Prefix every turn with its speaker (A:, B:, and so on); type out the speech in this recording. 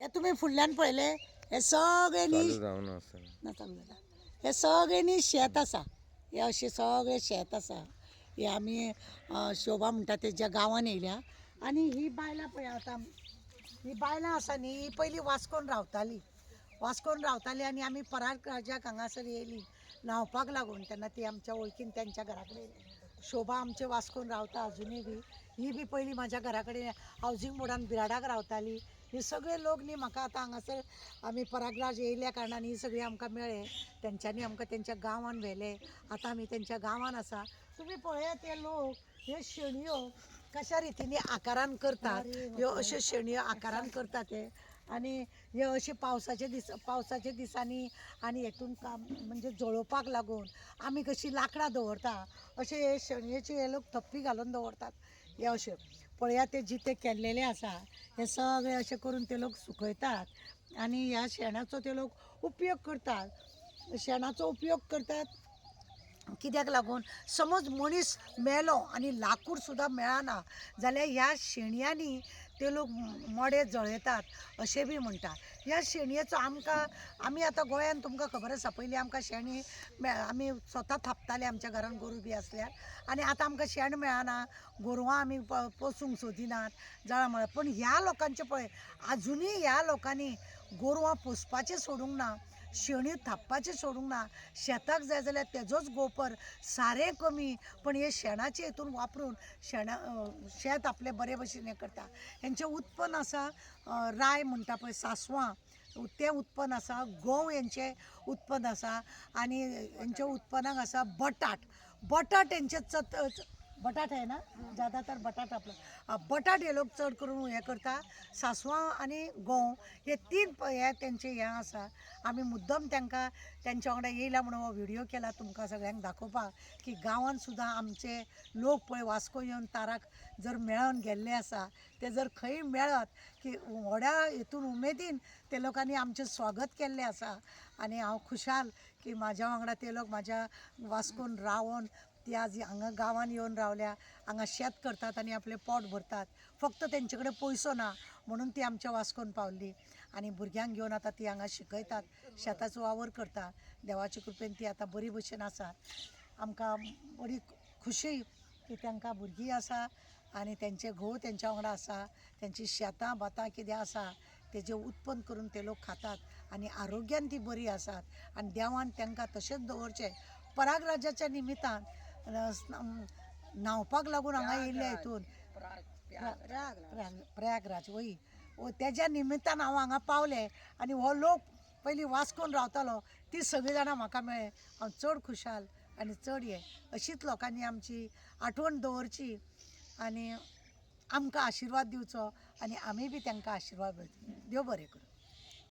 A: हे तुम्ही फुडल्यान पळयले हे सगळे न्ही हे सगळे न्ही शेत आसा हे अशें सगळे शेत आसा हे आमी शोभा म्हणटा तेज्या गांवान येयल्या आनी ही बायलां पळय आतां ही बायलां आसा न्ही ही पयलीं वास्कोन रावताली आनी आमी पराग राजाक हांगासर येयली न्हांवपाक लागून तेन्ना ती आमच्या वळखीन तेंच्या घरा कडेन शोभा आमचे वास्कोन रावता अजुनूय बी ही बी पयलीं म्हाज्या घरा कडेन हावजींग बोर्डान बिराडाक रावताली हे सगळे लोक न्ही म्हाका आतां हांगासर आमी परागराज येयल्या कारणान ही सगळीं आमकां मेळ्ळे तेंच्यांनी आमकां तेंच्या गांवान व्हेले आतां आमी तेंच्या गांवान आसा तुमी पळयात हे लोक ह्यो शेणयो कशा रितीनी आकारान करतात ह्यो अश्यो शेणयो आकारान करतात ते आनी हे अशे पावसाच्या दिसांनी आनी हेतून काम म्हणजे जळोवपाक लागून आमी कशी लांकडां दवरता अशे हे शेणयेचे हे लोक थप्पी घालून दवरतात हे अशे पळया ते जिते केल्लेले आसा हे सगळे अशे करून ते लोक सुकयतात आनी ह्या शेणाचो ते लोक उपयोग करतात कित्याक लागून समज मनीस मेलो आनी लाकूड सुद्दां मेळना जाल्यार ह्या शेणयांनी ते लोक मडे जळयतात अशें बी म्हणटा ह्या शेणयेचो आमी आतां गोंयान तुमकां खबर आसा पयलीं आमकां शेणी आमी स्वता थापताले आमच्या घरान गोरू बी आसल्यार आनी आतां आमकां शेण मेळना गोरवां आमी पोसूंक सोदिनात जळा म्हळ्यार पण ह्या लोकांचे पळय आजुनूय ह्या लोकांनी गोरवां पोसपाचें सोडूंक ना शेणयो थापपाचें सोडूंक ना शेताक जाय जाल्यार तेजोच गोबर सारें कमी पण हे शेणाचे हितून वापरून शेत आपलें बरे भशेन हें करता हेंचें उत्पन्न आसा राय म्हणटा पळय सासवां तें उत्पन्न आसा गंव हेंचें उत्पन्न आसा आनी हेंच्या उत्पन्नाक आसा बटाट हेंचे बटाट आहे ना ज्यादातर बटाट आपलं बटाट हे लोक चड करून हें करता सासवां आनी गंव हे तीन हे तेंचे हें आसा आमी मुद्दम तेंच्या वांगडा येयला म्हणून हो व्हिडियो केला तुमकां सगळ्यांक दाखोवपाक की गांवांत सुद्दां आमचे लोक पळय वास्को येवन ताराक जर मेळोन गेल्ले आसा ते जर खंय मेळत की व्हड्या हितून उमेदीन ते लोकांनी आमचें स्वागत केल्लें आसा आनी हांव खुशाल की म्हाज्या वांगडा ते लोक म्हाज्या वास्कोन रावोन ती आज हांगा गांवान येवन रावल्या हांगा शेत करतात आनी आपलें पोट भरतात फक्त तेंचे कडेन पयसो ना म्हणून ती आमच्या वास्कोन पावल्ली आनी भुरग्यांक घेवन आतां ती हांगा शिकयतात शेताचो वावर करता देवाचे कृपेन ती आतां बरी भशेन आसा आमकां बरी खुशी की तांकां भुरगीं आसा आनी तेंचे घोव तेंच्या वांगडा आसा तेंची शेतां भातां कितें आसा तेजें उत्पन्न करून ते लोक खातात आनी आरोग्यान ती बरी आसात आनी देवान तांकां तशेंच दवरचें परागराजाच्या निमितान न्हांवपाक लागून हांगा येयल्ल्या हितून प्रयागराज वय तेज्या निमितान हांव हांगा पावलें आनी हो लोक पयलीं वास्कोन रावतालो ती सगळीं जाणां म्हाका मेळ्ळे हांव चड खुशाल आनी चड हें अशीच लोकांनी आमची आठवण दवरची आनी आमकां आशिर्वाद दिवचो आनी आमी बी तांकां आशिर्वाद देव बरें करूं.